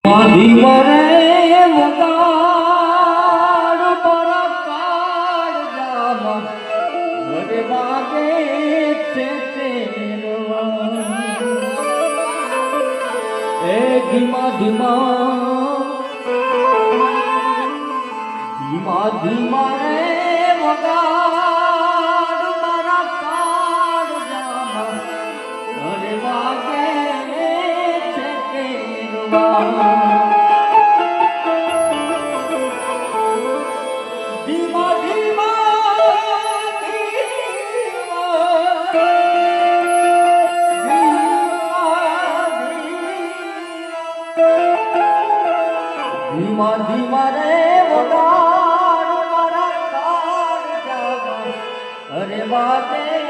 ધીમા રે વગાડ પર કાળ જામ ઘરે વાગે છે તેરવા એ ધીમા ધીમા રે વગાડ પર કાળ જામ ઘરે વાગે છે તેરવા ધીમા રે વગાડ મારા કાળ જામ અરે વાગે